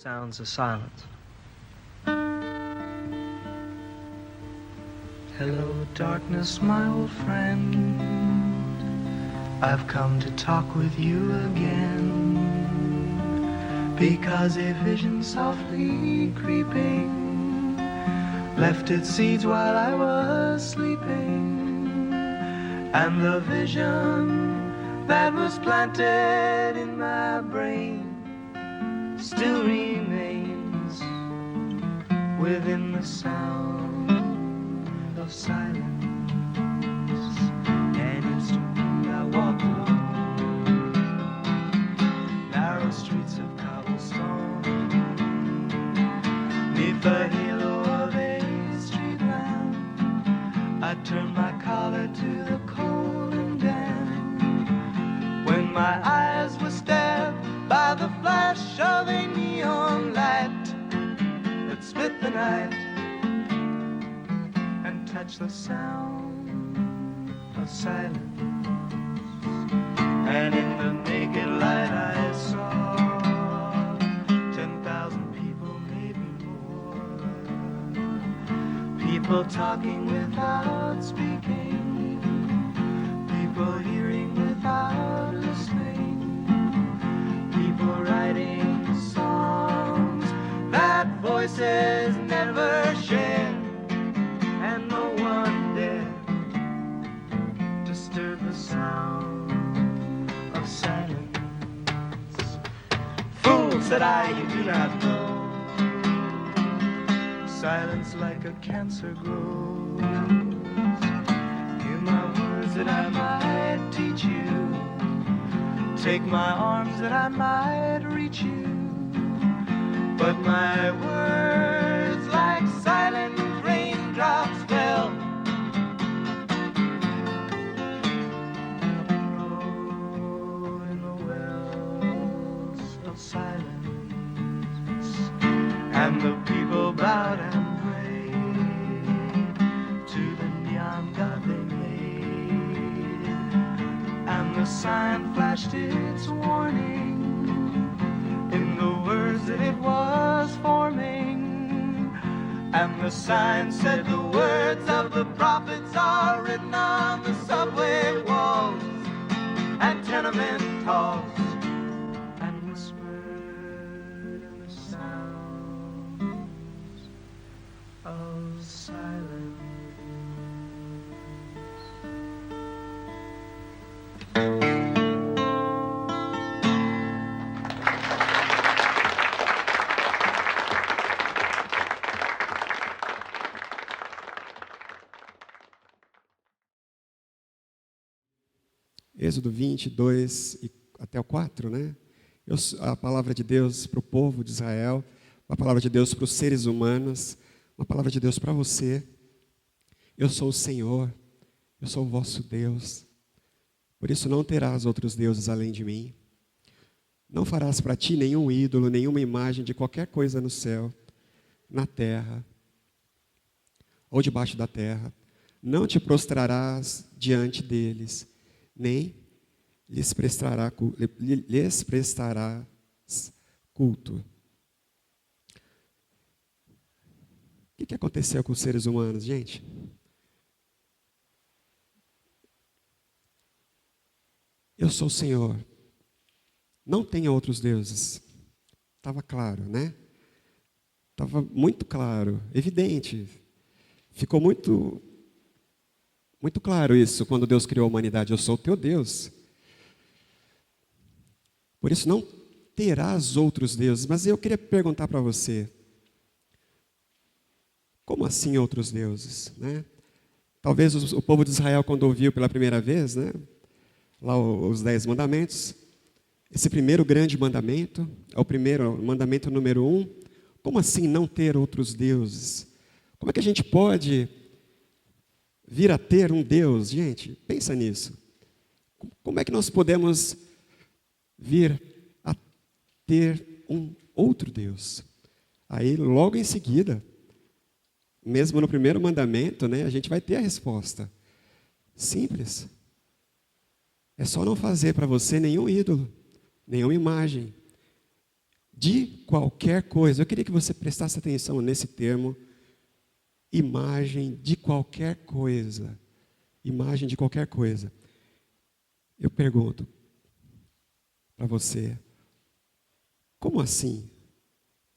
Sounds of silence. Hello, darkness, my old friend. I've come to talk with you again, because a vision softly creeping left its seeds while I was sleeping, and the vision that was planted in my brain still remains within the sound of silence. And instantly I walk along narrow streets of cobblestone, neath the halo of a street lamp. I turn my collar to the cold and damp, when my eyes were stared by the flash of a neon light that split the night and touched the sound of silence. And in the naked light I saw 10,000 people, maybe more, people talking without speaking, people hearing without listening, people writing songs that voices never share, and no one dare disturb the sound of silence. Fool, said I, you do not know, silence like a cancer grows. Hear my words that I might teach you, take my arms that I might reach you, but my words like silent raindrops fell in the wells of silence, and the people bowed and prayed to the neon god they made, and the sign flashed its warning in the words that it was forming, and the sign said the words of the prophets are written on the subway walls and tenement halls, and whispered in the sounds of silence. Êxodo 22 e até o 4, né? A palavra de Deus para o povo de Israel, a palavra de Deus para os seres humanos, uma palavra de Deus para você. Eu sou o Senhor, eu sou o vosso Deus. Por isso não terás outros deuses além de mim. Não farás para ti nenhum ídolo, nenhuma imagem de qualquer coisa no céu, na terra ou debaixo da terra. Não te prostrarás diante deles, nem lhes prestarás culto. O que aconteceu com os seres humanos, gente? Eu sou o Senhor. Não tenha outros deuses. Estava claro, né? Estava muito claro, evidente. Ficou muito claro isso quando Deus criou a humanidade. Eu sou o teu Deus. Por isso não terás outros deuses. Mas eu queria perguntar para você, como assim outros deuses, né? Talvez o povo de Israel, quando ouviu pela primeira vez, né, lá os 10 mandamentos, esse primeiro grande mandamento, é o primeiro mandamento número 1. Como assim não ter outros deuses? Como é que a gente pode vir a ter um Deus? Gente, pensa nisso. Como é que nós podemos vir a ter um outro Deus? Aí, logo em seguida, mesmo no primeiro mandamento, né, a gente vai ter a resposta. Simples. É só não fazer para você nenhum ídolo, nenhuma imagem. De qualquer coisa. Eu queria que você prestasse atenção nesse termo, imagem de qualquer coisa. Imagem de qualquer coisa. Eu pergunto para você, como assim?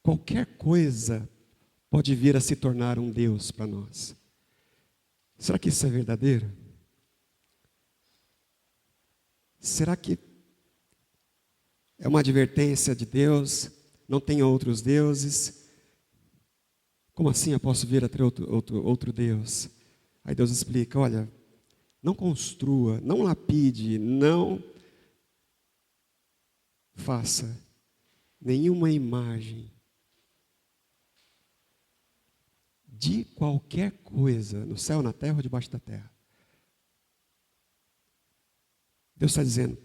Qualquer coisa pode vir a se tornar um Deus para nós. Será que isso é verdadeiro? Será que é uma advertência de Deus? Não tem outros deuses? Como assim eu posso vir a ter outro Deus? Aí Deus explica, olha, não construa, não lapide, não faça nenhuma imagem de qualquer coisa, no céu, na terra ou debaixo da terra. Deus está dizendo,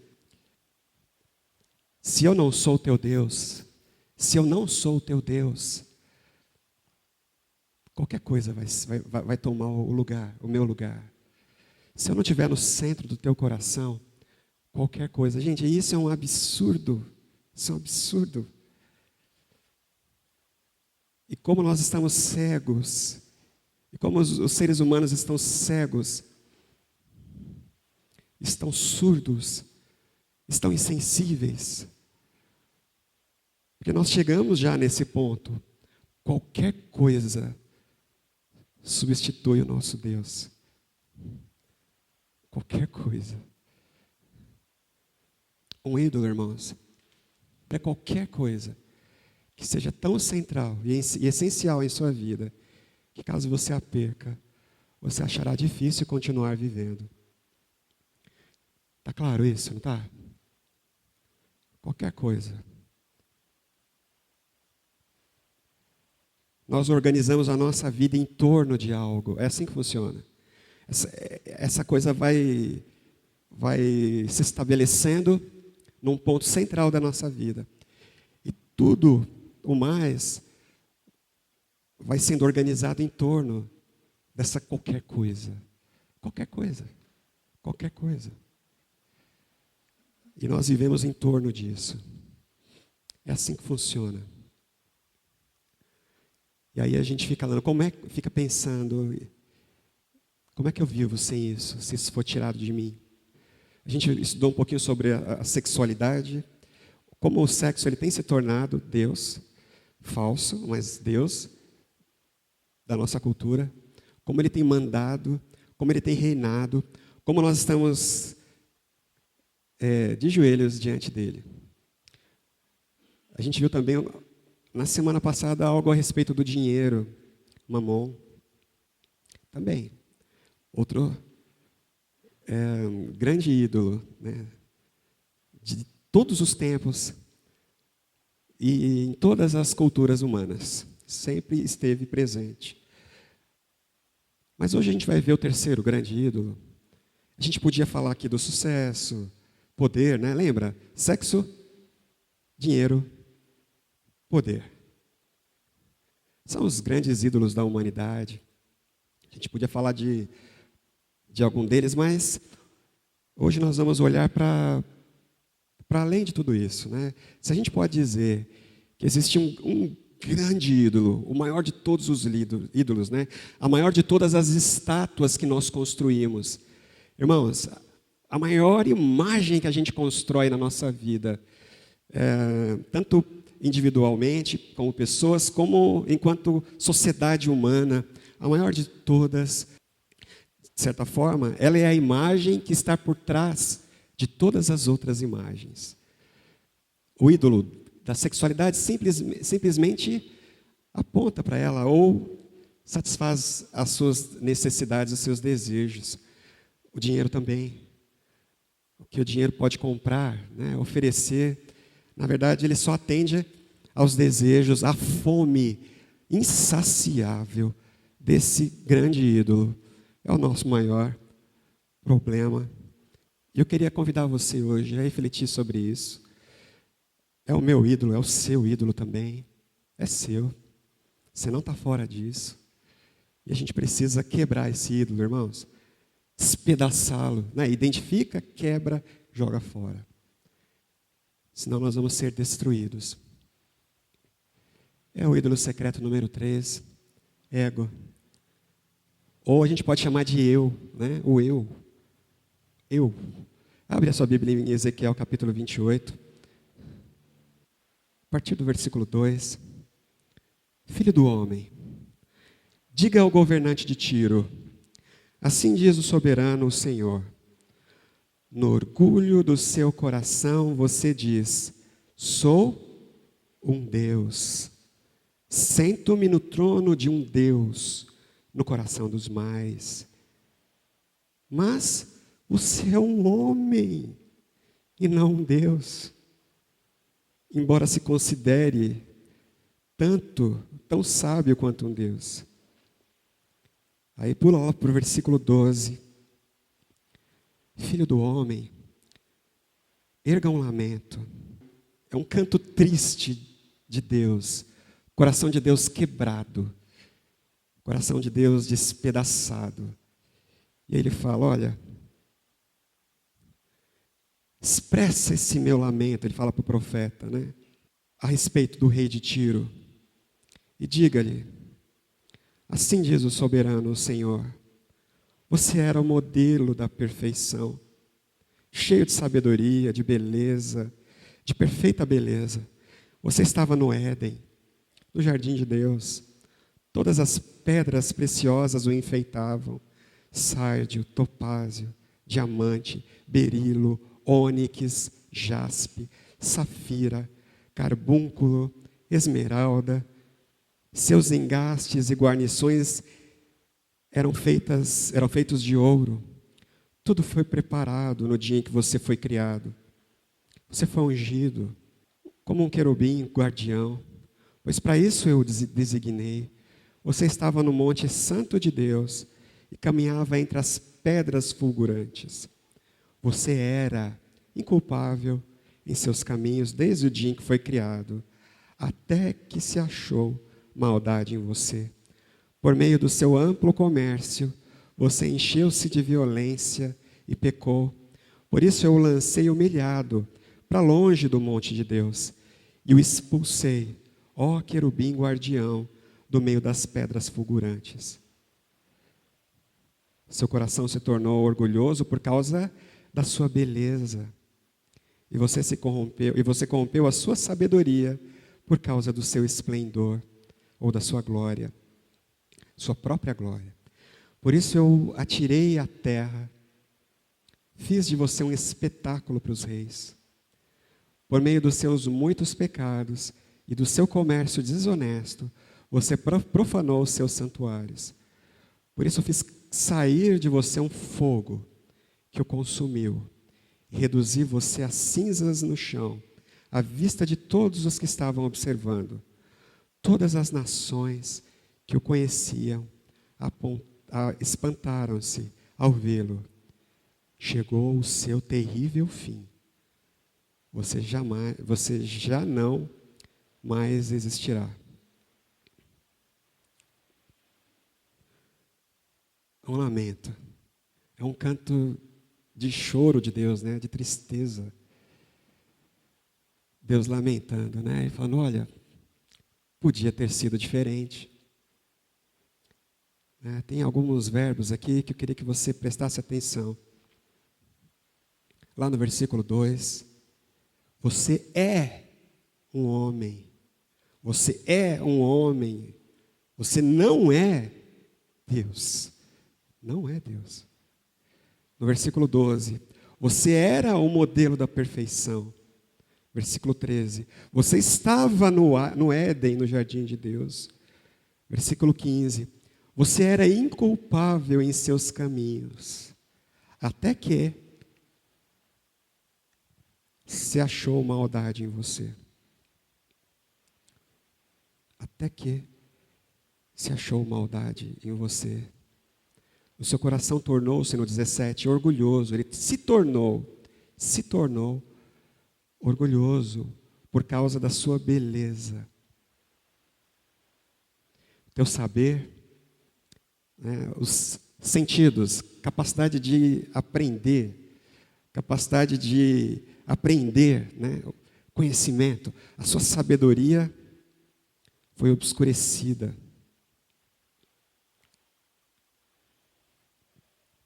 se eu não sou o teu Deus, se eu não sou o teu Deus, qualquer coisa vai tomar o lugar, o meu lugar. Se eu não estiver no centro do teu coração, qualquer coisa. Gente, isso é um absurdo. Isso é um absurdo. E como nós estamos cegos, e como os seres humanos estão cegos, estão surdos, estão insensíveis. Porque nós chegamos já nesse ponto. Qualquer coisa substitui o nosso Deus. Qualquer coisa. Um ídolo, irmãos, é qualquer coisa que seja tão central e essencial em sua vida, que caso você a perca, você achará difícil continuar vivendo. Está claro isso, não está? Qualquer coisa. Nós organizamos a nossa vida em torno de algo. É assim que funciona. Essa coisa vai se estabelecendo num ponto central da nossa vida. E tudo o mais vai sendo organizado em torno dessa qualquer coisa. Qualquer coisa. Qualquer coisa. E nós vivemos em torno disso. É assim que funciona. E aí a gente fica pensando, como é que eu vivo sem isso, se isso for tirado de mim? A gente estudou um pouquinho sobre a sexualidade, como o sexo ele tem se tornado Deus, falso, mas Deus da nossa cultura, como ele tem mandado, como ele tem reinado, como nós estamos de joelhos diante dele. A gente viu também na semana passada algo a respeito do dinheiro, Mamon. Também, outro grande ídolo, né, de todos os tempos e em todas as culturas humanas. Sempre esteve presente. Mas hoje a gente vai ver o terceiro grande ídolo. A gente podia falar aqui do sucesso, poder, né? Lembra? Sexo, dinheiro, poder. São os grandes ídolos da humanidade. A gente podia falar de algum deles, mas hoje nós vamos olhar para além de tudo isso, né? Se a gente pode dizer que existe um grande ídolo, o maior de todos os ídolos, né? A maior de todas as estátuas que nós construímos. Irmãos, a maior imagem que a gente constrói na nossa vida, tanto individualmente, como pessoas, como enquanto sociedade humana, a maior de todas, de certa forma, ela é a imagem que está por trás de todas as outras imagens. O ídolo da sexualidade simplesmente aponta para ela ou satisfaz as suas necessidades, os seus desejos. O dinheiro também. O que o dinheiro pode comprar, né, oferecer, na verdade, ele só atende aos desejos, à fome insaciável desse grande ídolo. É o nosso maior problema. E eu queria convidar você hoje a refletir sobre isso. É o meu ídolo, é o seu ídolo também. É seu. Você não está fora disso. E a gente precisa quebrar esse ídolo, irmãos. Despedaçá-lo, né? Identifica, quebra, joga fora. Senão nós vamos ser destruídos. É o ídolo secreto número 3, ego. Ou a gente pode chamar de eu, né? O eu. Eu. Abre a sua Bíblia em Ezequiel capítulo 28. A partir do versículo 2. Filho do homem, diga ao governante de Tiro, assim diz o soberano, o Senhor. No orgulho do seu coração você diz, sou um Deus. Sento-me no trono de um Deus, no coração dos mais. Mas você é um homem e não um Deus. Embora se considere tão sábio quanto um Deus. Aí pula lá para o versículo 12. Filho do homem, erga um lamento. É um canto triste de Deus. Coração de Deus quebrado. Coração de Deus despedaçado. E aí ele fala, olha, expressa esse meu lamento, ele fala para o profeta, né? A respeito do rei de Tiro. E diga-lhe, assim diz o soberano, o Senhor, você era o modelo da perfeição, cheio de sabedoria, de beleza, de perfeita beleza. Você estava no Éden, no jardim de Deus. Todas as pedras preciosas o enfeitavam, sárdio, topázio, diamante, berilo, ônix, jaspe, safira, carbúnculo, esmeralda. Seus engastes e guarnições eram feitos de ouro. Tudo foi preparado no dia em que você foi criado. Você foi ungido como um querubim guardião, pois para isso eu o designei. Você estava no monte santo de Deus e caminhava entre as pedras fulgurantes. Você era inculpável em seus caminhos desde o dia em que foi criado, até que se achou maldade em você. Por meio do seu amplo comércio, você encheu-se de violência e pecou. Por isso eu o lancei humilhado para longe do monte de Deus e o expulsei, ó querubim guardião, do meio das pedras fulgurantes. Seu coração se tornou orgulhoso por causa da sua beleza. E você corrompeu a sua sabedoria por causa do seu esplendor ou da sua glória, sua própria glória. Por isso eu atirei à terra, fiz de você um espetáculo para os reis. Por meio dos seus muitos pecados e do seu comércio desonesto, você profanou os seus santuários. Por isso eu fiz sair de você um fogo que o consumiu, e reduzi você a cinzas no chão, à vista de todos os que estavam observando. Todas as nações que o conheciam espantaram-se ao vê-lo. Chegou o seu terrível fim. Você já não mais existirá. É um lamento. É um canto de choro de Deus, né? De tristeza. Deus lamentando, né? E falando, olha, podia ter sido diferente. Tem alguns verbos aqui que eu queria que você prestasse atenção. Lá no versículo 2, você é um homem. Você é um homem. Você não é Deus. Não é Deus. No versículo 12, você era o modelo da perfeição. Versículo 13, você estava no Éden, no jardim de Deus. Versículo 15, você era inculpável em seus caminhos, até que se achou maldade em você. Até que se achou maldade em você. O seu coração tornou-se, no 17, orgulhoso. Ele se tornou orgulhoso por causa da sua beleza. Teu saber, os sentidos, capacidade de aprender, conhecimento, a sua sabedoria foi obscurecida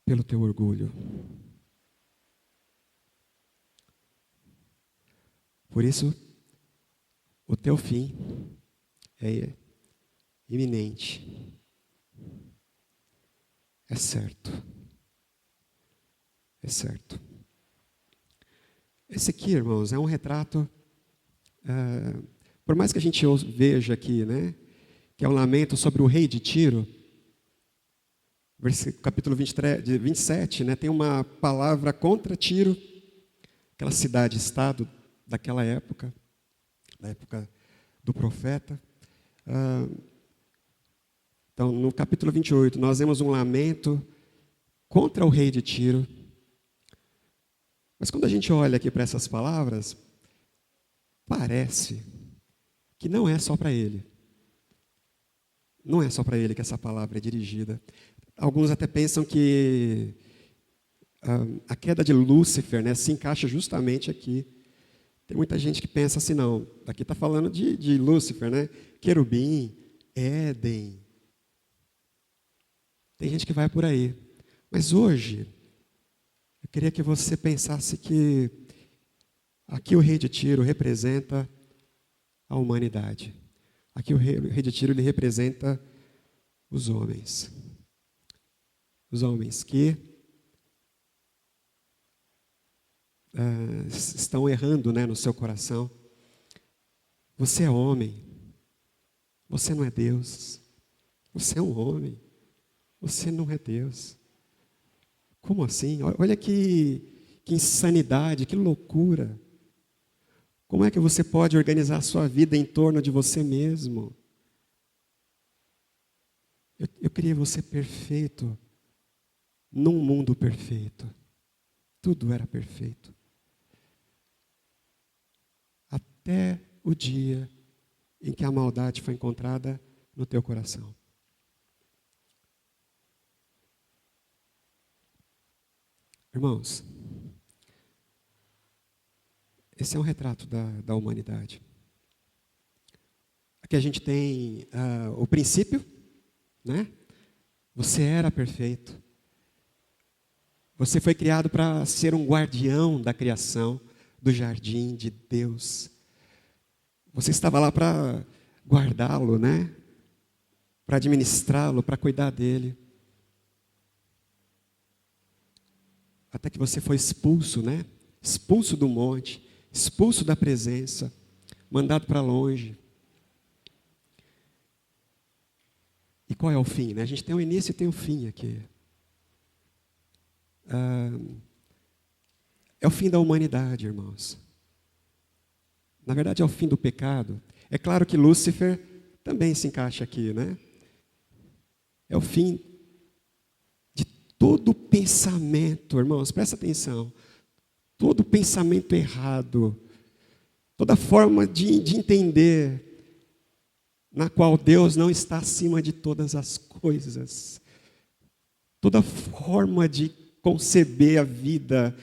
pelo teu orgulho. Por isso, o teu fim é iminente. É certo. É certo. Esse aqui, irmãos, é um retrato, por mais que a gente veja aqui, né, que é um lamento sobre o rei de Tiro, capítulo 27, né, tem uma palavra contra Tiro, aquela cidade-estado daquela época, da época do profeta. Então, no capítulo 28, nós vemos um lamento contra o rei de Tiro. Mas quando a gente olha aqui para essas palavras, parece que não é só para ele. Não é só para ele que essa palavra é dirigida. Alguns até pensam que a queda de Lúcifer, né, se encaixa justamente aqui. Tem muita gente que pensa assim, não, aqui está falando de Lúcifer, né? Querubim, Éden. Tem gente que vai por aí. Mas hoje, eu queria que você pensasse que aqui o rei de Tiro representa a humanidade. Aqui o rei de Tiro ele representa os homens. Os homens que estão errando, né, no seu coração. Você é homem. Você não é Deus. Você é um homem. Você não é Deus. Como assim? Olha que insanidade, que loucura. Como é que você pode organizar a sua vida em torno de você mesmo? Eu queria você perfeito, num mundo perfeito. Tudo era perfeito. Até o dia em que a maldade foi encontrada no teu coração. Irmãos, esse é um retrato da humanidade. Aqui a gente tem o princípio, né? Você era perfeito. Você foi criado para ser um guardião da criação, do jardim de Deus. Você estava lá para guardá-lo, né? Para administrá-lo, para cuidar dele. Até que você foi expulso, né? Expulso do monte, expulso da presença, mandado para longe. E qual é o fim, né? A gente tem o início e tem o fim aqui. É o fim da humanidade, irmãos. Na verdade, é o fim do pecado. É claro que Lúcifer também se encaixa aqui, né? É o fim de todo pensamento, irmãos, presta atenção. Todo pensamento errado, toda forma de entender na qual Deus não está acima de todas as coisas. Toda forma de conceber a vida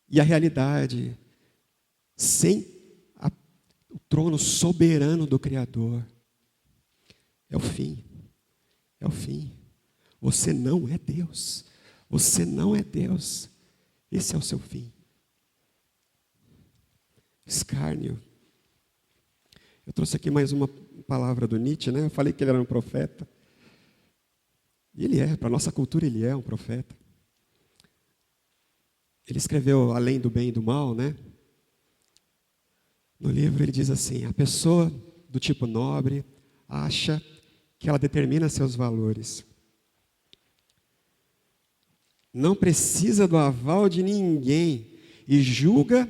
e a realidade sem o trono soberano do Criador. É o fim. É o fim. Você não é Deus. Você não é Deus. Esse é o seu fim. Escárnio. Eu trouxe aqui mais uma palavra do Nietzsche, né? Eu falei que ele era um profeta. E ele é, para a nossa cultura, ele é um profeta. Ele escreveu Além do Bem e do Mal, né? No livro ele diz assim: a pessoa do tipo nobre acha que ela determina seus valores. Não precisa do aval de ninguém e julga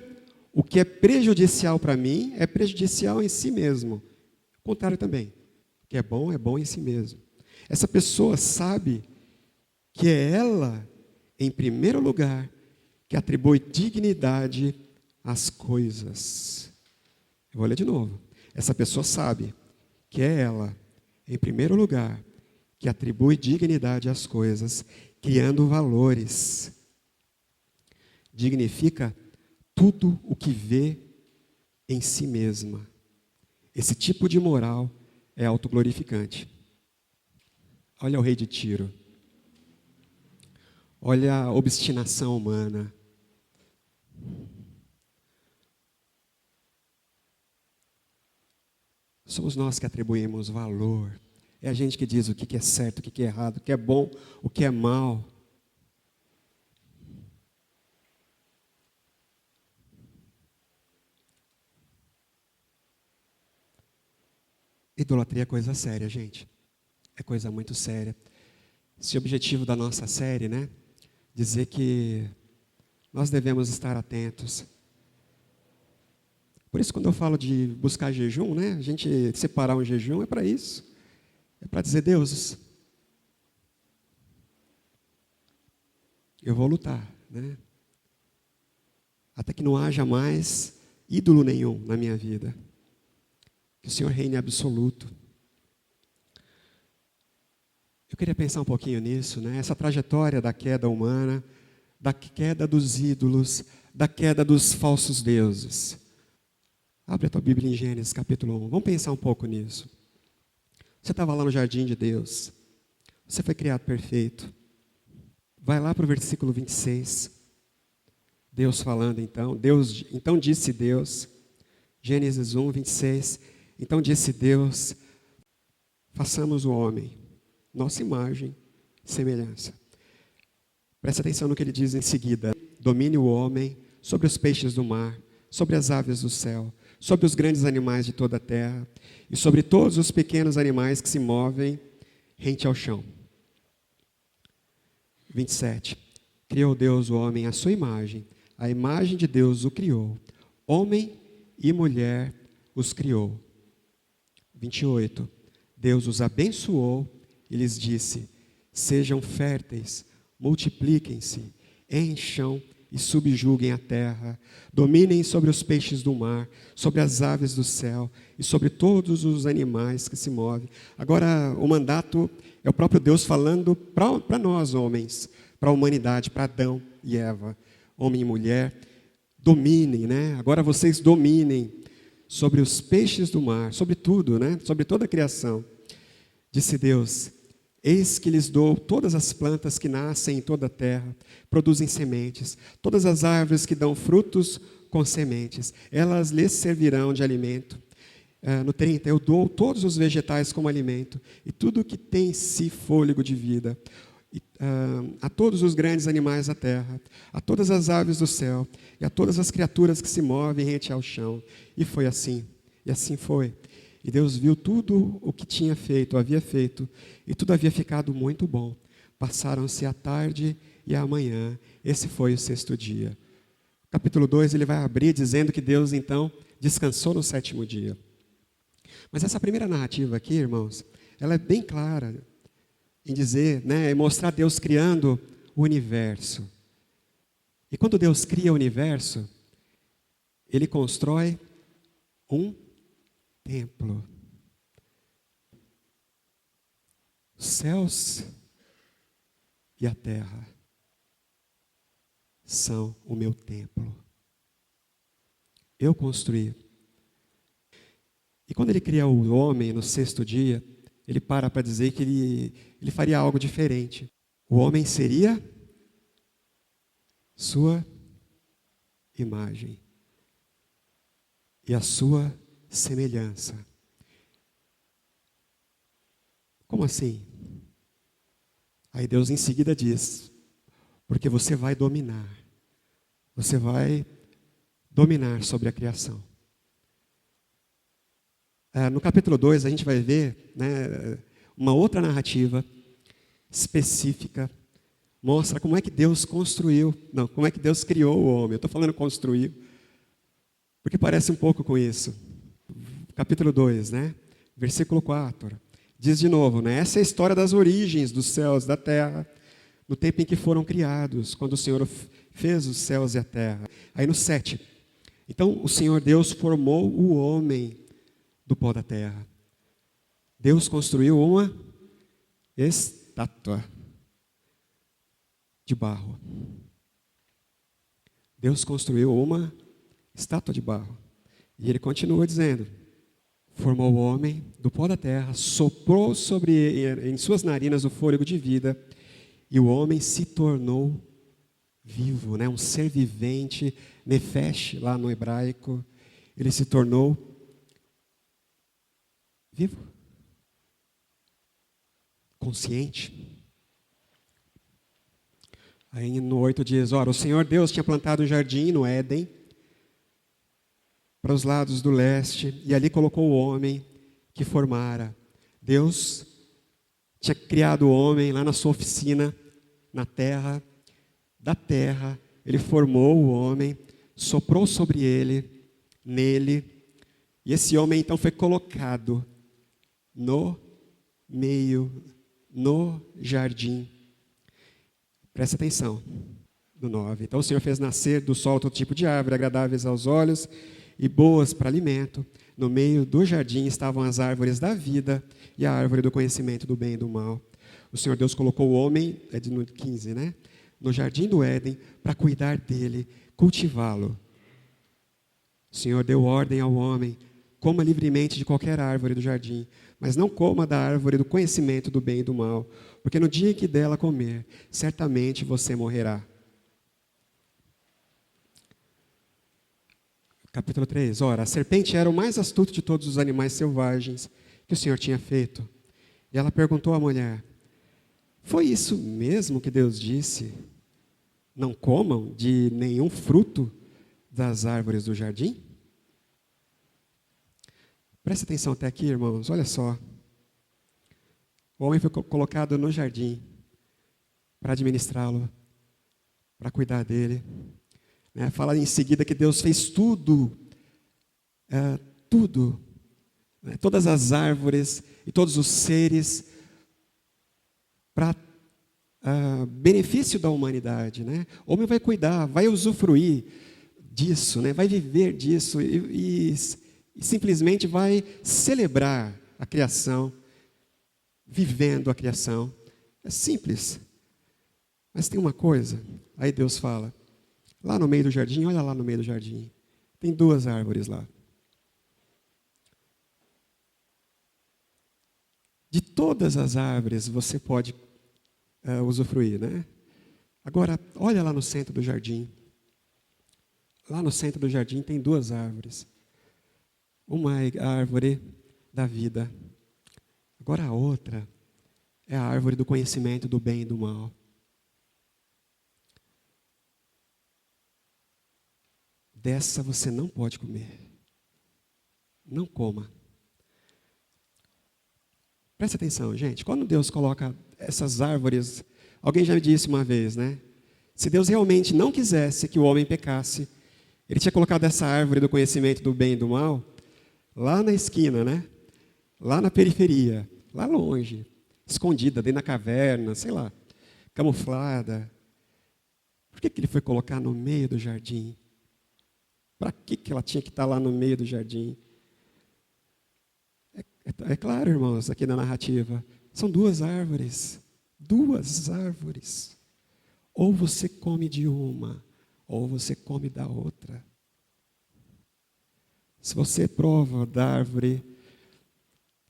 o que é prejudicial para mim é prejudicial em si mesmo. O contrário também. O que é bom em si mesmo. Essa pessoa sabe que é ela, em primeiro lugar, que atribui dignidade às coisas. Eu vou ler de novo. Essa pessoa sabe que é ela, em primeiro lugar, que atribui dignidade às coisas, criando valores. Dignifica tudo o que vê em si mesma. Esse tipo de moral é autoglorificante. Olha o rei de Tiro. Olha a obstinação humana. Somos nós que atribuímos valor. É a gente que diz o que é certo, o que é errado, o que é bom, o que é mal. Idolatria é coisa séria, gente. É coisa muito séria. Esse é o objetivo da nossa série, né? Dizer que nós devemos estar atentos. Por isso, quando eu falo de buscar jejum, né? A gente separar um jejum é para isso. É para dizer, Deus, eu vou lutar, né? Até que não haja mais ídolo nenhum na minha vida. Que o Senhor reine absoluto. Eu queria pensar um pouquinho nisso, né? Essa trajetória da queda humana, da queda dos ídolos, da queda dos falsos deuses. Abre a tua Bíblia em Gênesis capítulo 1. Vamos pensar um pouco nisso. Você estava lá no jardim de Deus. Você foi criado perfeito. Vai lá para o versículo 26. Deus falando então. Então disse Deus. Gênesis 1, 26. Então disse Deus, façamos o homem, nossa imagem e semelhança. Presta atenção no que ele diz em seguida. Domine o homem sobre os peixes do mar, sobre as aves do céu, sobre os grandes animais de toda a terra e sobre todos os pequenos animais que se movem rente ao chão. 27. Criou Deus o homem à sua imagem, a imagem de Deus o criou. Homem e mulher os criou. 28. Deus os abençoou e lhes disse, sejam férteis, multipliquem-se, encham e subjuguem a terra, dominem sobre os peixes do mar, sobre as aves do céu e sobre todos os animais que se movem. Agora, o mandato é o próprio Deus falando para nós, homens, para a humanidade, para Adão e Eva, homem e mulher, dominem, né? Agora vocês dominem sobre os peixes do mar, sobre tudo, né? Sobre toda a criação. Disse Deus, eis que lhes dou todas as plantas que nascem em toda a terra, produzem sementes, todas as árvores que dão frutos com sementes, elas lhes servirão de alimento. No 30, eu dou todos os vegetais como alimento, e tudo que tem em si fôlego de vida, a todos os grandes animais da terra, a todas as aves do céu, e a todas as criaturas que se movem rente ao chão. E foi assim, e assim foi. E Deus viu tudo o que tinha feito, havia feito, e tudo havia ficado muito bom. Passaram-se a tarde e a manhã, esse foi o sexto dia. Capítulo 2, ele vai abrir dizendo que Deus, então, descansou no sétimo dia. Mas essa primeira narrativa aqui, irmãos, ela é bem clara em dizer, né, mostrar Deus criando o universo. E quando Deus cria o universo, Ele constrói um templo. Os céus e a terra são o meu templo. Eu construí. E quando Ele cria o homem no sexto dia, Ele para dizer que ele faria algo diferente. O homem seria sua imagem e a sua semelhança. Como assim? Aí Deus em seguida diz, porque você vai dominar sobre a criação. No capítulo 2 a gente vai ver, né, uma outra narrativa específica, mostra como é que Deus como é que Deus criou o homem. Eu estou falando construiu, porque parece um pouco com isso. Capítulo 2, né? Versículo 4, diz de novo, né? Essa é a história das origens dos céus, da terra, no tempo em que foram criados, quando o Senhor fez os céus e a terra. Aí no 7, então o Senhor Deus formou o homem do pó da terra. Deus construiu uma estátua de barro. Deus construiu uma estátua de barro. E Ele continua dizendo, formou o homem do pó da terra, soprou em suas narinas o fôlego de vida, e o homem se tornou vivo, né? Um ser vivente, nefesh, lá no hebraico. Ele se tornou vivo, consciente. Aí no 8 diz, ora, o Senhor Deus tinha plantado um jardim no Éden, para os lados do leste, e ali colocou o homem que formara. Deus tinha criado o homem lá na sua oficina, na terra, da terra, ele formou o homem, soprou sobre ele, nele, e esse homem então foi colocado no meio, no jardim. Presta atenção, do 9. Então o Senhor fez nascer do solo todo tipo de árvore, agradáveis aos olhos e boas para alimento. No meio do jardim estavam as árvores da vida e a árvore do conhecimento do bem e do mal. O Senhor Deus colocou o homem, no 15, né? No jardim do Éden, para cuidar dele, cultivá-lo. O Senhor deu ordem ao homem, coma livremente de qualquer árvore do jardim, mas não coma da árvore do conhecimento do bem e do mal, porque no dia que dela comer, certamente você morrerá. Capítulo 3. Ora, a serpente era o mais astuto de todos os animais selvagens que o Senhor tinha feito. E ela perguntou à mulher, foi isso mesmo que Deus disse? Não comam de nenhum fruto das árvores do jardim? Presta atenção até aqui, irmãos, olha só. O homem foi colocado no jardim para administrá-lo, para cuidar dele. Fala em seguida que Deus fez tudo, todas as árvores e todos os seres para benefício da humanidade. O homem vai cuidar, vai usufruir disso, vai viver disso e simplesmente vai celebrar a criação, vivendo a criação. É simples. Mas tem uma coisa, aí Deus fala, lá no meio do jardim, olha lá no meio do jardim, tem 2 árvores lá. De todas as árvores você pode usufruir, Agora, olha lá no centro do jardim. Lá no centro do jardim tem 2 árvores. Uma é a árvore da vida. Agora a outra é a árvore do conhecimento do bem e do mal. Dessa você não pode comer. Não coma. Presta atenção, gente. Quando Deus coloca essas árvores, alguém já me disse uma vez, Se Deus realmente não quisesse que o homem pecasse, Ele tinha colocado essa árvore do conhecimento do bem e do mal lá na esquina, Lá na periferia, lá longe, escondida, dentro da caverna, sei lá, camuflada. Por que Ele foi colocar no meio do jardim? Para que ela tinha que estar lá no meio do jardim? É claro, irmãos, aqui na narrativa, são 2 árvores. 2 árvores. Ou você come de uma, ou você come da outra. Se você prova da árvore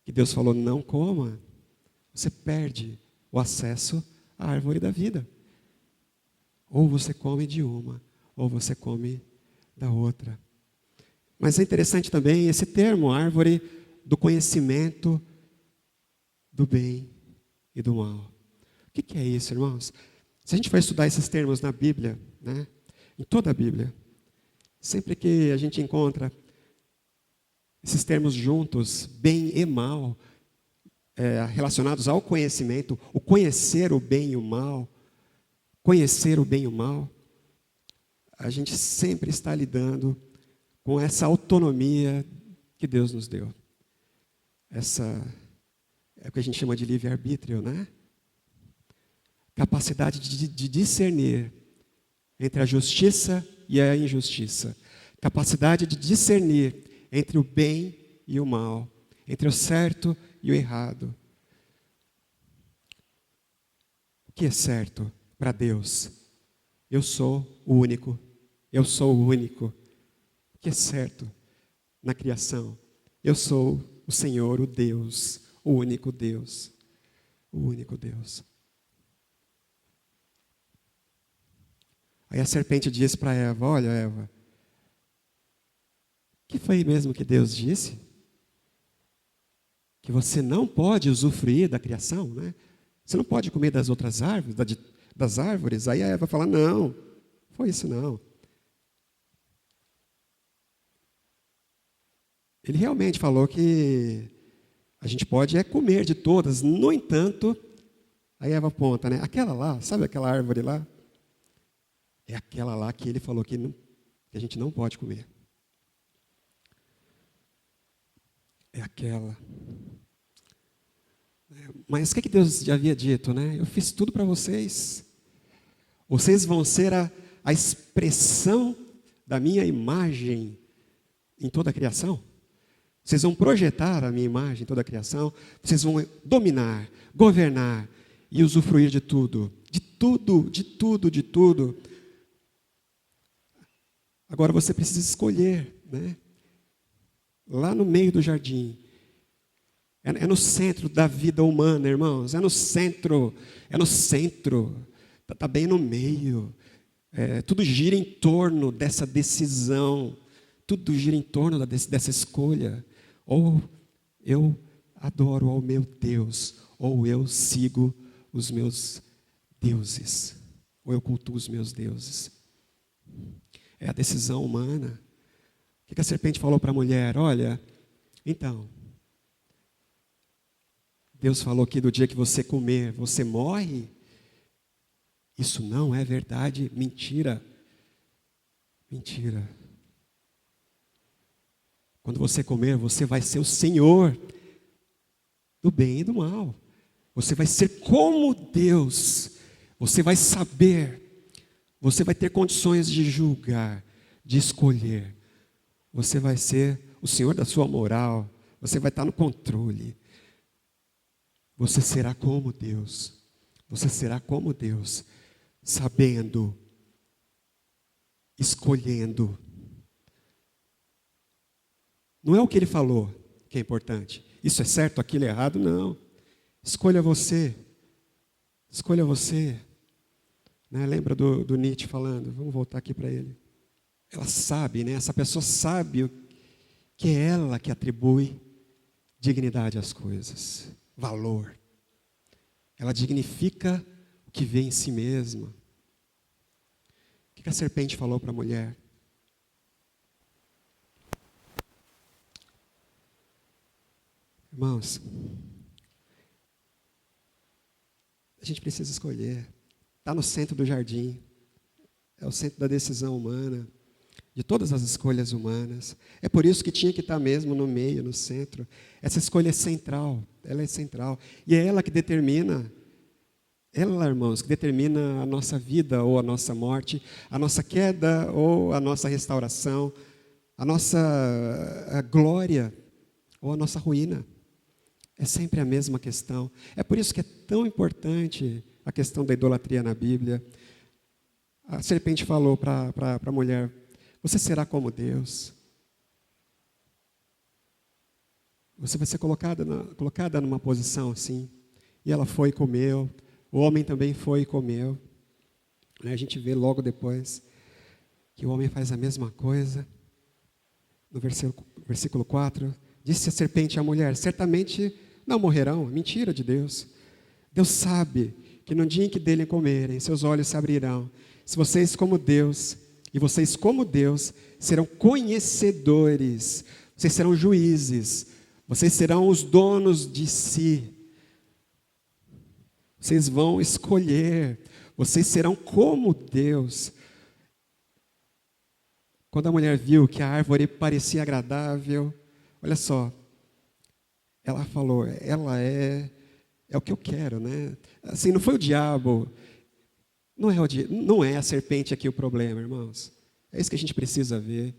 que Deus falou não coma, você perde o acesso à árvore da vida. Ou você come de uma, ou você come da outra. Mas é interessante também esse termo, árvore do conhecimento do bem e do mal. O que é isso, irmãos? Se a gente vai estudar esses termos na Bíblia, em toda a Bíblia, sempre que a gente encontra esses termos juntos, bem e mal, relacionados ao conhecimento, o conhecer o bem e o mal, conhecer o bem e o mal, a gente sempre está lidando com essa autonomia que Deus nos deu. Essa é o que a gente chama de livre-arbítrio, Capacidade de discernir entre a justiça e a injustiça. Capacidade de discernir entre o bem e o mal, entre o certo e o errado. O que é certo para Deus? Eu sou o único. Eu sou o único. O que é certo na criação? Eu sou o Senhor, o Deus, o único Deus. O único Deus. Aí a serpente disse para Eva, olha Eva, que foi mesmo que Deus disse? Que você não pode usufruir da criação, né? Você não pode comer das outras árvores, das árvores. Aí a Eva fala, não, foi isso não. Ele realmente falou que a gente pode comer de todas. No entanto, aí Eva aponta, né? Aquela lá, sabe aquela árvore lá? É aquela lá que ele falou que a gente não pode comer. É aquela. Mas o que Deus já havia dito, né? Eu fiz tudo para vocês. Vocês vão ser a expressão da minha imagem em toda a criação. Vocês vão projetar a minha imagem em toda a criação. Vocês vão dominar, governar e usufruir de tudo. De tudo, de tudo, de tudo. Agora você precisa escolher, né? Lá no meio do jardim. É no centro da vida humana, irmãos. É no centro. Está bem no meio. Tudo gira em torno dessa decisão. Tudo gira em torno dessa escolha. Ou eu adoro ao meu Deus, ou eu sigo os meus deuses, ou eu cultuo os meus deuses. É a decisão humana. O que a serpente falou para a mulher? Olha, então, Deus falou que do dia que você comer, você morre. Isso não é verdade, mentira. Mentira. Quando você comer, você vai ser o Senhor do bem e do mal. Você vai ser como Deus. Você vai saber. Você vai ter condições de julgar, de escolher. Você vai ser o Senhor da sua moral. Você vai estar no controle. Você será como Deus. Você será como Deus. Sabendo. Escolhendo. Não é o que ele falou que é importante. Isso é certo, aquilo é errado? Não. Escolha você. Escolha você. Né? Lembra do Nietzsche falando? Vamos voltar aqui para ele. Ela sabe, né? Essa pessoa sabe que é ela que atribui dignidade às coisas. Valor. Ela dignifica o que vê em si mesma. O que a serpente falou para a mulher? Irmãos, a gente precisa escolher. Está no centro do jardim. É o centro da decisão humana, de todas as escolhas humanas. É por isso que tinha que estar mesmo no meio, no centro. Essa escolha é central, ela é central. E é ela que determina, irmãos, que determina a nossa vida ou a nossa morte, a nossa queda ou a nossa restauração, a nossa glória ou a nossa ruína. É sempre a mesma questão. É por isso que é tão importante a questão da idolatria na Bíblia. A serpente falou para a mulher, você será como Deus. Você vai ser colocada numa posição assim. E ela foi e comeu. O homem também foi e comeu. A gente vê logo depois que o homem faz a mesma coisa. No versículo 4, disse a serpente à mulher, certamente não morrerão. Mentira de Deus. Deus sabe que no dia em que dele comerem, seus olhos se abrirão. Se vocês como Deus, e vocês como Deus, serão conhecedores, vocês serão juízes, vocês serão os donos de si. Vocês vão escolher, vocês serão como Deus. Quando a mulher viu que a árvore parecia agradável, olha só, ela falou, ela é o que eu quero, né? Assim, não foi o diabo, não é a serpente aqui o problema, irmãos. É isso que a gente precisa ver.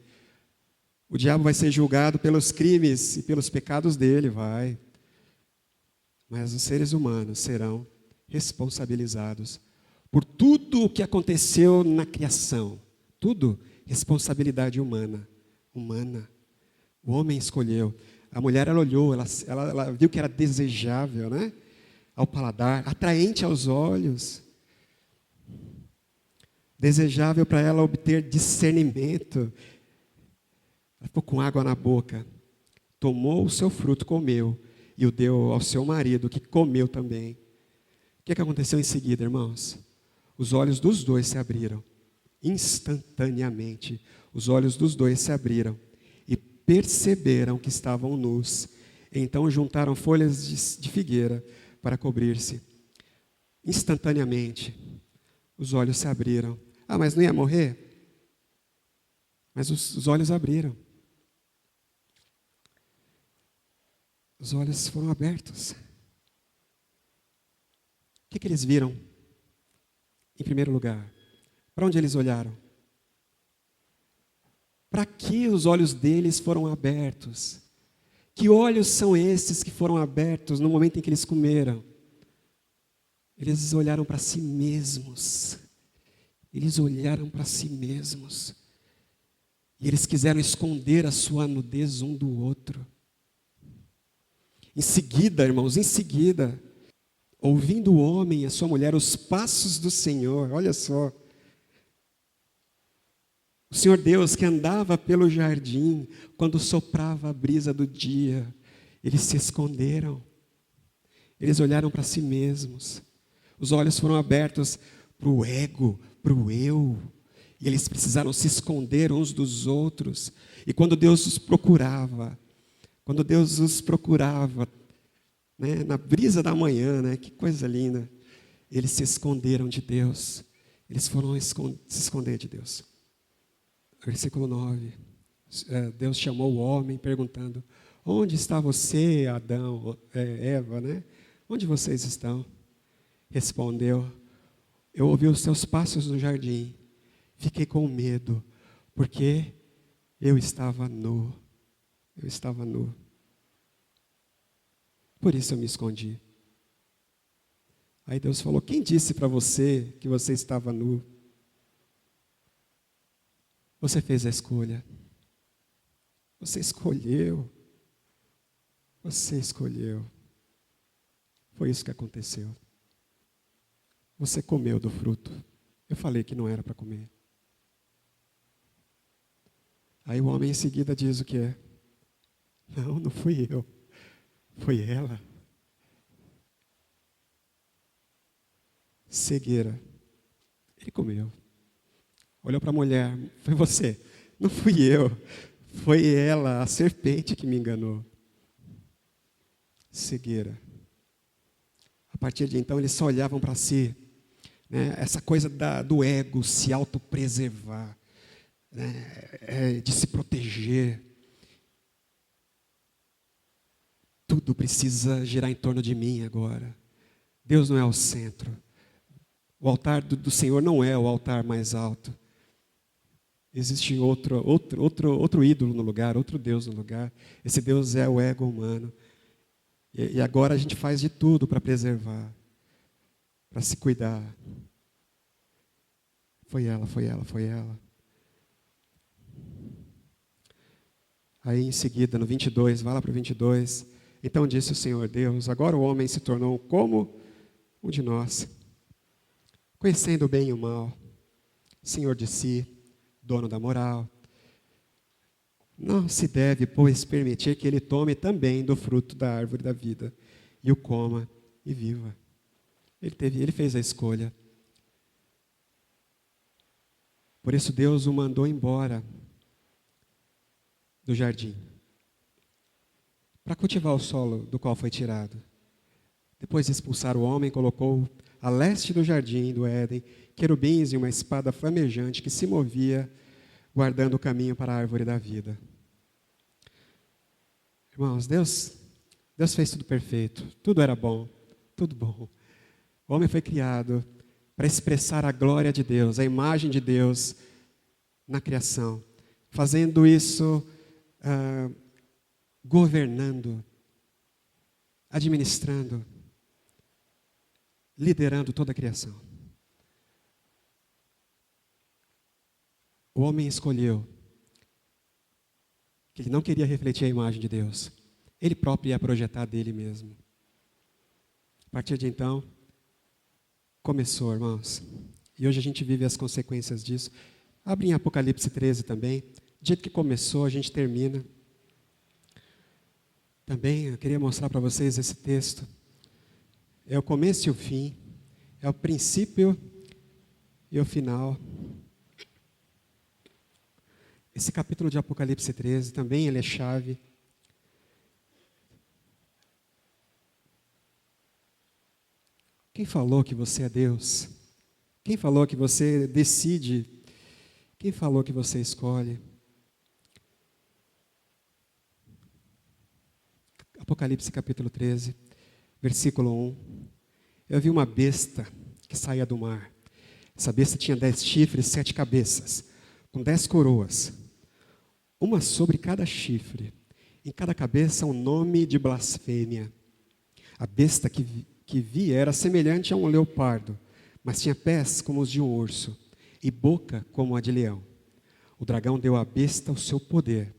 O diabo vai ser julgado pelos crimes e pelos pecados dele, vai. Mas os seres humanos serão responsabilizados por tudo o que aconteceu na criação. Tudo, responsabilidade humana. O homem escolheu. A mulher, ela olhou, ela viu que era desejável, né? Ao paladar, atraente aos olhos. Desejável para ela obter discernimento. Ela ficou com água na boca. Tomou o seu fruto, comeu, e o deu ao seu marido, que comeu também. O que aconteceu em seguida, irmãos? Os olhos dos dois se abriram. Instantaneamente, os olhos dos dois se abriram e perceberam que estavam nus. Então juntaram folhas de figueira para cobrir-se. Instantaneamente, os olhos se abriram. Ah, mas não ia morrer? Mas os olhos abriram. Os olhos foram abertos. O que eles viram? Em primeiro lugar, para onde eles olharam? Para que os olhos deles foram abertos? Que olhos são esses que foram abertos no momento em que eles comeram? Eles olharam para si mesmos. Eles olharam para si mesmos. E eles quiseram esconder a sua nudez um do outro. Em seguida, irmãos, em seguida, ouvindo o homem e a sua mulher os passos do Senhor, olha só. O Senhor Deus que andava pelo jardim, quando soprava a brisa do dia, eles se esconderam. Eles olharam para si mesmos. Os olhos foram abertos para o ego, para o eu. E eles precisaram se esconder uns dos outros. E quando Deus os procurava, né, na brisa da manhã, né, que coisa linda, eles se esconderam de Deus. Eles foram se esconder de Deus. Versículo 9. Deus chamou o homem perguntando: onde está você, Adão, Eva, né? Onde vocês estão? Respondeu: eu ouvi os seus passos no jardim. Fiquei com medo, porque eu estava nu. Eu estava nu. Por isso eu me escondi. Aí Deus falou: quem disse para você que você estava nu? Você fez a escolha. Você escolheu. Você escolheu. Foi isso que aconteceu. Você comeu do fruto. Eu falei que não era para comer. Aí o homem em seguida diz o que é? Não fui eu. Foi ela. Cegueira. Ele comeu. Olhou para a mulher. Foi você. Não fui eu. Foi ela, a serpente, que me enganou. Cegueira. A partir de então, eles só olhavam para si. Né? Essa coisa do ego, se autopreservar. Né? De se proteger. Tudo precisa girar em torno de mim agora. Deus não é o centro. O altar do Senhor não é o altar mais alto. Existe outro ídolo no lugar, outro Deus no lugar. Esse Deus é o ego humano. E agora a gente faz de tudo para preservar, para se cuidar. Foi ela. Aí em seguida, no 22, vai lá para o 22. Então disse o Senhor Deus: agora o homem se tornou como um de nós, conhecendo o bem e o mal, senhor de si, dono da moral. Não se deve, pois, permitir que ele tome também do fruto da árvore da vida, e o coma e viva. Ele fez a escolha. Por isso Deus o mandou embora do jardim, para cultivar o solo do qual foi tirado. Depois de expulsar o homem, colocou a leste do jardim do Éden querubins e uma espada flamejante que se movia, guardando o caminho para a árvore da vida. Irmãos, Deus fez tudo perfeito, tudo era bom, tudo bom. O homem foi criado para expressar a glória de Deus, a imagem de Deus na criação, fazendo isso governando, administrando, liderando toda a criação. O homem escolheu que ele não queria refletir a imagem de Deus. Ele próprio ia projetar dele mesmo. A partir de então, começou, irmãos. E hoje a gente vive as consequências disso. Abre em Apocalipse 13 também. Do jeito que começou, a gente termina. Também eu queria mostrar para vocês esse texto. É o começo e o fim. É o princípio e o final. Esse capítulo de Apocalipse 13 também ele é chave. Quem falou que você é Deus? Quem falou que você decide? Quem falou que você escolhe? Apocalipse capítulo 13, versículo 1. Eu vi uma besta que saía do mar. Essa besta tinha 10 chifres, 7 cabeças, com 10 coroas, uma sobre cada chifre. Em cada cabeça um nome de blasfêmia. A besta que vi era semelhante a um leopardo, mas tinha pés como os de um urso e boca como a de leão. O dragão deu à besta o seu poder,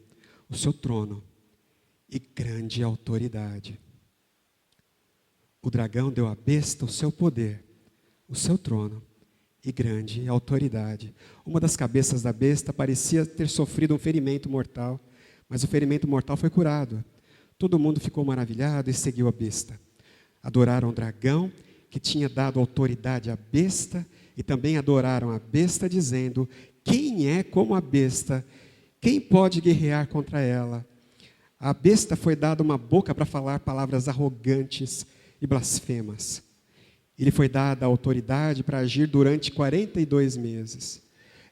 o seu trono e grande autoridade. O dragão deu à besta o seu poder, o seu trono e grande autoridade. Uma das cabeças da besta parecia ter sofrido um ferimento mortal, mas o ferimento mortal foi curado. Todo mundo ficou maravilhado e seguiu a besta. Adoraram o dragão, que tinha dado autoridade à besta, e também adoraram a besta, dizendo: quem é como a besta? Quem pode guerrear contra ela? A besta foi dada uma boca para falar palavras arrogantes e blasfemas. Lhe foi dada a autoridade para agir durante 42 meses.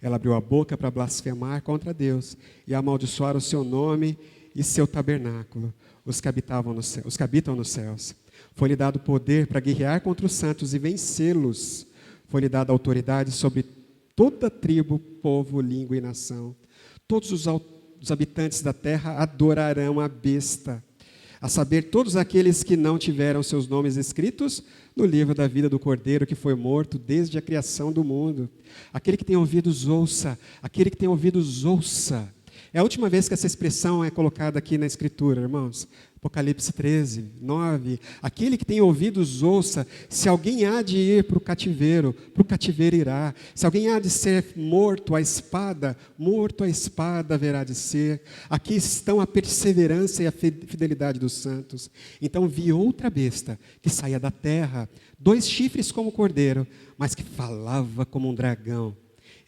Ela abriu a boca para blasfemar contra Deus e amaldiçoar o seu nome e seu tabernáculo, os que habitam nos céus. Foi-lhe dado poder para guerrear contra os santos e vencê-los. Foi-lhe dada autoridade sobre toda tribo, povo, língua e nação. Todos os habitantes da terra adorarão a besta, a saber, todos aqueles que não tiveram seus nomes escritos no livro da vida do Cordeiro, que foi morto desde a criação do mundo. Aquele que tem ouvidos, ouça. Aquele que tem ouvidos, ouça. É a última vez que essa expressão é colocada aqui na Escritura, irmãos. Apocalipse 13, 9. Aquele que tem ouvidos, ouça. Se alguém há de ir para o cativeiro irá. Se alguém há de ser morto à espada haverá de ser. Aqui estão a perseverança e a fidelidade dos santos. Então vi outra besta que saía da terra, 2 chifres como cordeiro, mas que falava como um dragão.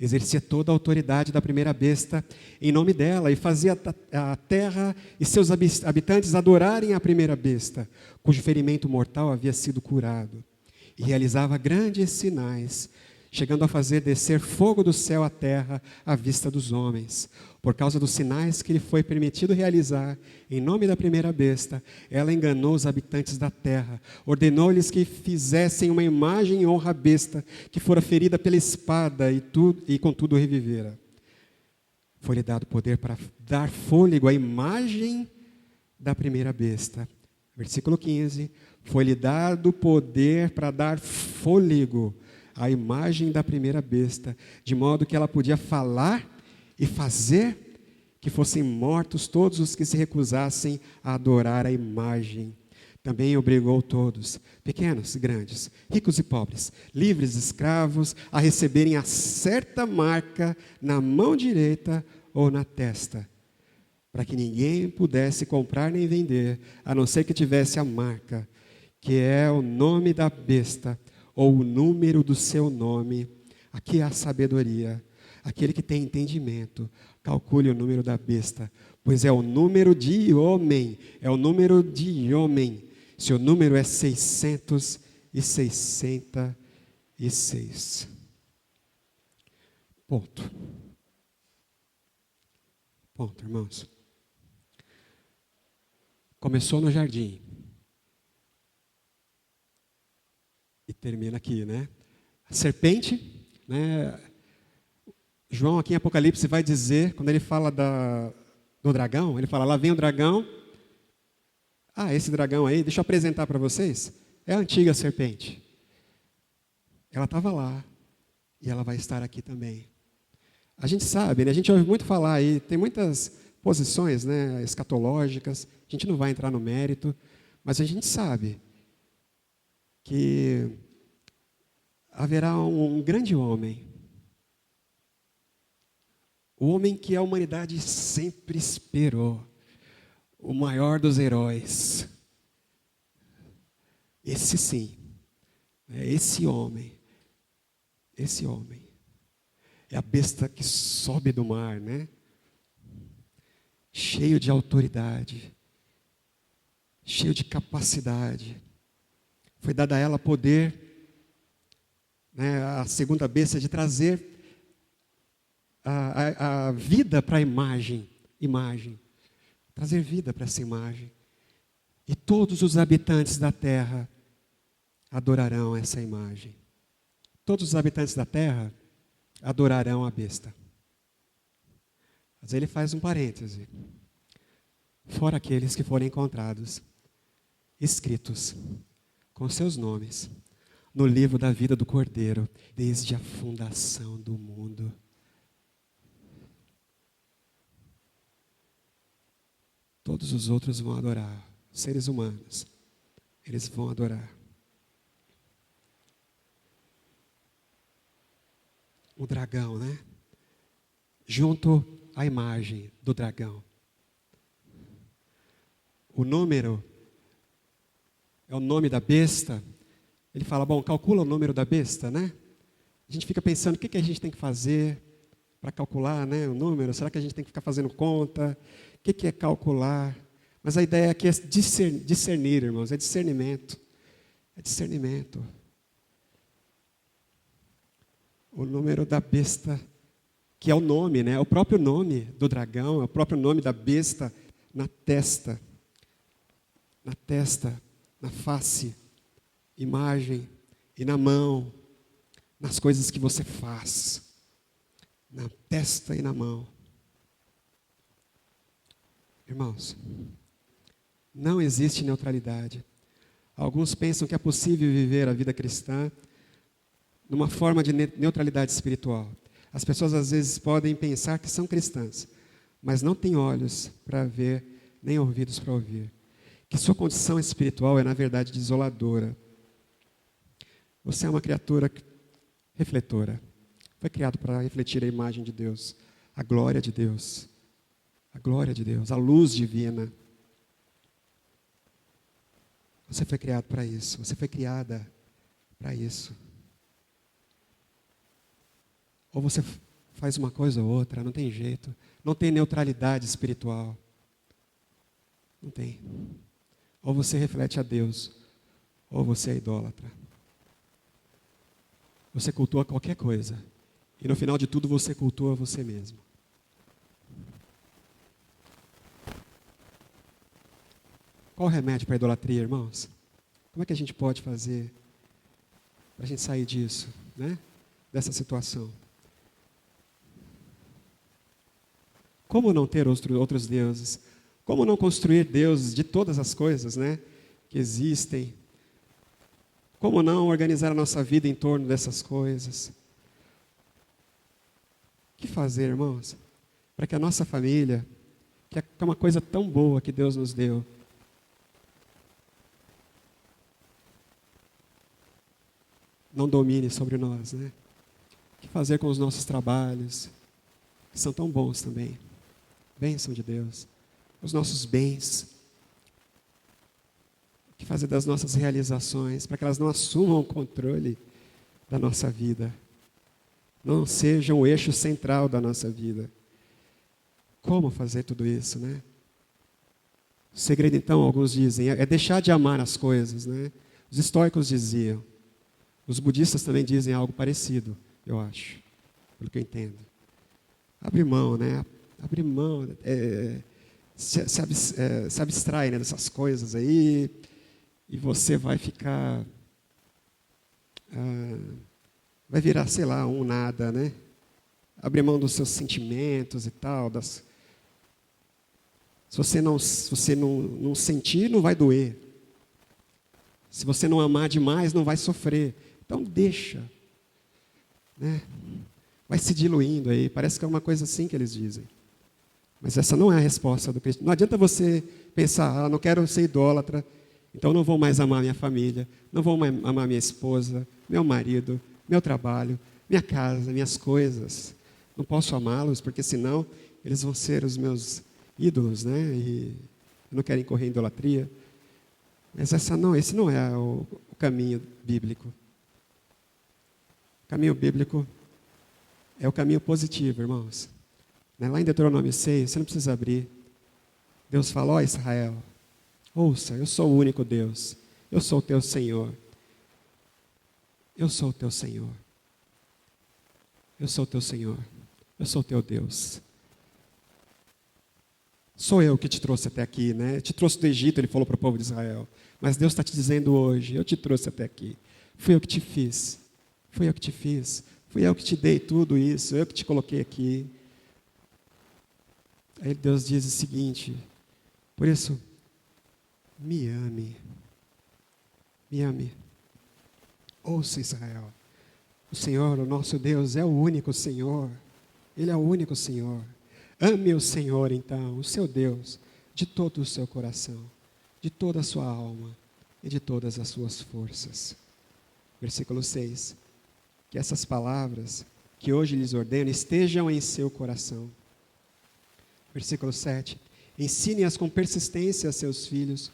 Exercia toda a autoridade da primeira besta em nome dela e fazia a terra e seus habitantes adorarem a primeira besta, cujo ferimento mortal havia sido curado. E realizava grandes sinais, chegando a fazer descer fogo do céu à terra à vista dos homens. Por causa dos sinais que lhe foi permitido realizar, em nome da primeira besta, ela enganou os habitantes da terra, ordenou-lhes que fizessem uma imagem em honra à besta, que fora ferida pela espada e contudo revivera. Foi-lhe dado poder para dar fôlego à imagem da primeira besta. Versículo 15, foi-lhe dado poder para dar fôlego à imagem da primeira besta, de modo que ela podia falar e fazer que fossem mortos todos os que se recusassem a adorar a imagem. Também obrigou todos, pequenos e grandes, ricos e pobres, livres e escravos, a receberem a certa marca na mão direita ou na testa, para que ninguém pudesse comprar nem vender, a não ser que tivesse a marca, que é o nome da besta, ou o número do seu nome. Aqui há a sabedoria. Aquele que tem entendimento, calcule o número da besta, pois é o número de homem, é o número de homem. Seu número é 666. Ponto, irmãos. Começou no jardim e termina aqui, né? A serpente, né? João aqui em Apocalipse vai dizer, quando ele fala do dragão, ele fala, lá vem o dragão. Esse dragão aí, deixa eu apresentar para vocês, é a antiga serpente. Ela estava lá, e ela vai estar aqui também. A gente sabe, né? A gente ouve muito falar aí, tem muitas posições, né, escatológicas. A gente não vai entrar no mérito, mas a gente sabe que haverá um grande homem, o homem que a humanidade sempre esperou, o maior dos heróis. Esse sim, esse homem, é a besta que sobe do mar, né? Cheio de autoridade, cheio de capacidade. Foi dado a ela poder, né, a segunda besta, de trazer a vida para a imagem, trazer vida para essa imagem. E todos os habitantes da terra adorarão essa imagem. Todos os habitantes da terra adorarão a besta. Mas ele faz um parêntese. Fora aqueles que forem encontrados, escritos, com seus nomes, no livro da vida do Cordeiro, desde a fundação do mundo. Todos os outros vão adorar, seres humanos, eles vão adorar. O dragão, né? Junto à imagem do dragão. O número é o nome da besta. Ele fala, bom, calcula o número da besta, né? A gente fica pensando, o que a gente tem que fazer para calcular, né, o número? Será que a gente tem que ficar fazendo conta? O que é calcular? Mas a ideia aqui é discernir, irmãos, é discernimento. É discernimento. O número da besta, que é o nome, né? É o próprio nome do dragão, é o próprio nome da besta na testa. Na testa, na face, imagem, e na mão, nas coisas que você faz. Na testa e na mão. Irmãos, não existe neutralidade. Alguns pensam que é possível viver a vida cristã numa forma de neutralidade espiritual. As pessoas às vezes podem pensar que são cristãs, mas não têm olhos para ver, nem ouvidos para ouvir. Que sua condição espiritual é, na verdade, desoladora. Você é uma criatura refletora. Foi criado para refletir a imagem de Deus, a glória de Deus. A glória de Deus, a luz divina. Você foi criado para isso, você foi criada para isso. Ou você faz uma coisa ou outra, não tem jeito. Não tem neutralidade espiritual. Não tem. Ou você reflete a Deus, ou você é idólatra. Você cultua qualquer coisa. E no final de tudo você cultua você mesmo. Qual o remédio para a idolatria, irmãos? Como é que a gente pode fazer para a gente sair disso, né? Dessa situação? Como não ter outros deuses? Como não construir deuses de todas as coisas, né, que existem? Como não organizar a nossa vida em torno dessas coisas? O que fazer, irmãos, para que a nossa família, que é uma coisa tão boa que Deus nos deu, não domine sobre nós, né? O que fazer com os nossos trabalhos, que são tão bons também, bênção de Deus, os nossos bens, o que fazer das nossas realizações, para que elas não assumam o controle da nossa vida, não sejam o eixo central da nossa vida. Como fazer tudo isso, né? O segredo, então, alguns dizem, é deixar de amar as coisas, né? Os estoicos diziam, os budistas também dizem algo parecido, eu acho, pelo que eu entendo. Abre mão, né? Abre mão, se abstrai, né, dessas coisas aí, e você vai ficar, vai virar, sei lá, um nada, né? Abre mão dos seus sentimentos e tal, se você não sentir, não vai doer. Se você não amar demais, não vai sofrer. Então deixa, né? Vai se diluindo aí, parece que é uma coisa assim que eles dizem. Mas essa não é a resposta do Cristo. Não adianta você pensar, não quero ser idólatra, então não vou mais amar minha família, não vou mais amar minha esposa, meu marido, meu trabalho, minha casa, minhas coisas. Não posso amá-los, porque senão eles vão ser os meus ídolos, né? E não querem correr em idolatria. Mas esse não é o caminho bíblico. O caminho bíblico é o caminho positivo, irmãos. Lá em Deuteronômio 6, você não precisa abrir. Deus fala, ó Israel, ouça, eu sou o único Deus. Eu sou o teu Senhor. Eu sou o teu Senhor. Eu sou o teu Senhor. Eu sou o teu Deus. Sou eu que te trouxe até aqui, né? Te trouxe do Egito, ele falou para o povo de Israel. Mas Deus está te dizendo hoje, eu te trouxe até aqui. Fui eu que te fiz. Fui eu que te fiz. Fui eu que te dei tudo isso. Eu que te coloquei aqui. Aí Deus diz o seguinte, por isso, me ame. Me ame. Ouça, Israel. O Senhor, o nosso Deus, é o único Senhor. Ele é o único Senhor. Ame o Senhor, então, o seu Deus, de todo o seu coração, de toda a sua alma e de todas as suas forças. Versículo 6. Que essas palavras que hoje lhes ordeno estejam em seu coração. Versículo 7. Ensine-as com persistência a seus filhos.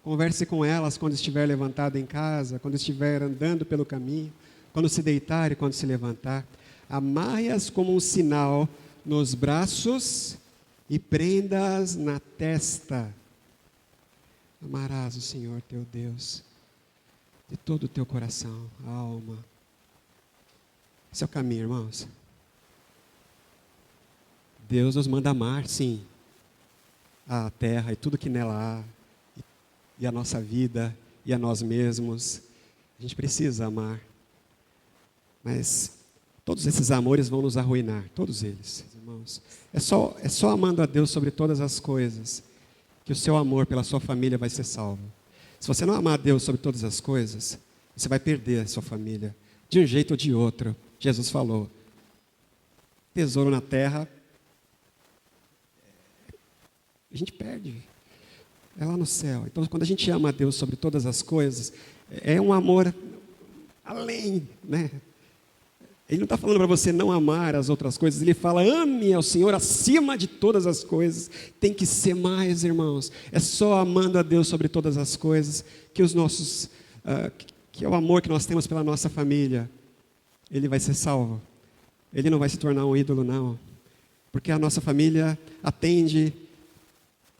Converse com elas quando estiver levantado em casa, quando estiver andando pelo caminho, quando se deitar e quando se levantar. Amarre-as como um sinal nos braços e prenda-as na testa. Amarás o Senhor teu Deus de todo o teu coração, alma. Esse é o caminho, irmãos. Deus nos manda amar, sim, a terra e tudo que nela há, e a nossa vida, e a nós mesmos. A gente precisa amar. Mas todos esses amores vão nos arruinar, todos eles, irmãos. É só amando a Deus sobre todas as coisas que o seu amor pela sua família vai ser salvo. Se você não amar a Deus sobre todas as coisas, você vai perder a sua família, de um jeito ou de outro. Jesus falou, tesouro na terra, a gente perde, é lá no céu. Então, quando a gente ama a Deus sobre todas as coisas, é um amor além, né? Ele não está falando para você não amar as outras coisas, ele fala, ame ao Senhor acima de todas as coisas. Tem que ser mais, irmãos. É só amando a Deus sobre todas as coisas que que é o amor que nós temos pela nossa família, ele vai ser salvo. Ele não vai se tornar um ídolo, não. Porque a nossa família atende,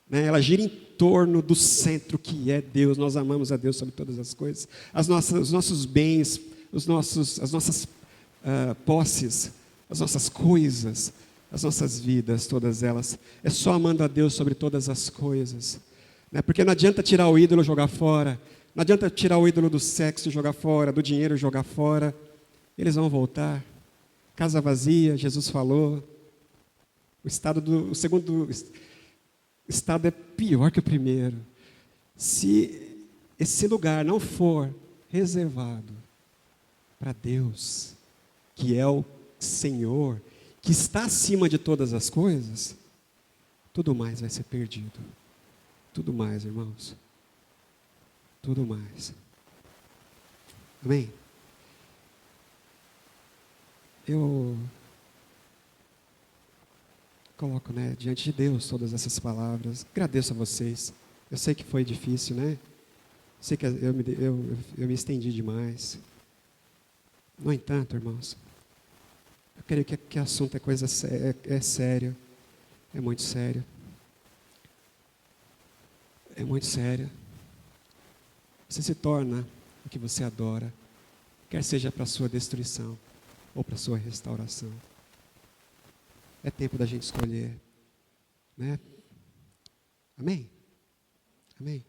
né, ela gira em torno do centro que é Deus. Nós amamos a Deus sobre todas as coisas. Os nossos bens, as nossas posses, as nossas coisas, as nossas vidas, todas elas. É só amando a Deus sobre todas as coisas. Né? Porque não adianta tirar o ídolo e jogar fora. Não adianta tirar o ídolo do sexo e jogar fora, do dinheiro e jogar fora. Eles vão voltar. Casa vazia, Jesus falou. O segundo estado é pior que o primeiro. Se esse lugar não for reservado para Deus, que é o Senhor, que está acima de todas as coisas, tudo mais vai ser perdido. Tudo mais, irmãos. Tudo mais. Amém? Eu coloco, diante de Deus todas essas palavras. Agradeço a vocês. Eu sei que foi difícil, né? Sei que eu me estendi demais. No entanto, irmãos, eu creio que o assunto é sério. É muito sério. É muito sério. Você se torna o que você adora, quer seja para a sua destruição ou para a sua restauração. É tempo da gente escolher, né? Amém? Amém?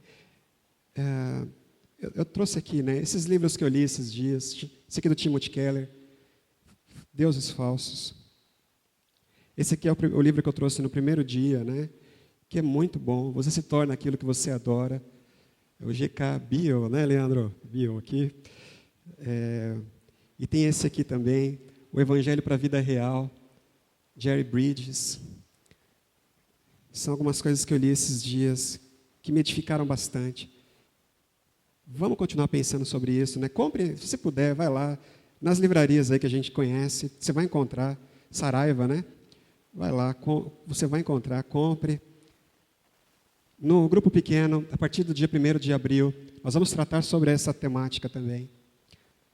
Eu trouxe aqui, esses livros que eu li esses dias. Esse aqui é do Timothy Keller, Deuses Falsos. Esse aqui é o livro que eu trouxe no primeiro dia, que é muito bom. Você se torna aquilo que você adora. É o GK Bio, né, Leandro? Bio aqui. E tem esse aqui também, O Evangelho para a Vida Real, Jerry Bridges. São algumas coisas que eu li esses dias que me edificaram bastante. Vamos continuar pensando sobre isso, né? Compre, se puder, vai lá nas livrarias aí que a gente conhece, você vai encontrar Saraiva, né? Vai lá, você vai encontrar, compre. No grupo pequeno, a partir do dia 1º de abril, nós vamos tratar sobre essa temática também.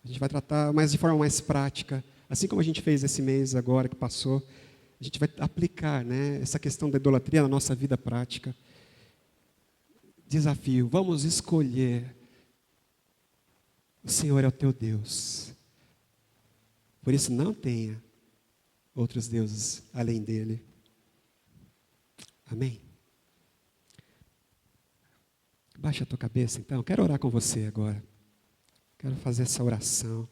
A gente vai tratar mais de forma mais prática, assim como a gente fez esse mês agora que passou. A gente vai aplicar, né, essa questão da idolatria na nossa vida prática. Desafio, vamos escolher. O Senhor é o teu Deus. Por isso não tenha outros deuses além dele. Amém? Baixa a tua cabeça então, quero orar com você agora. Quero fazer essa oração.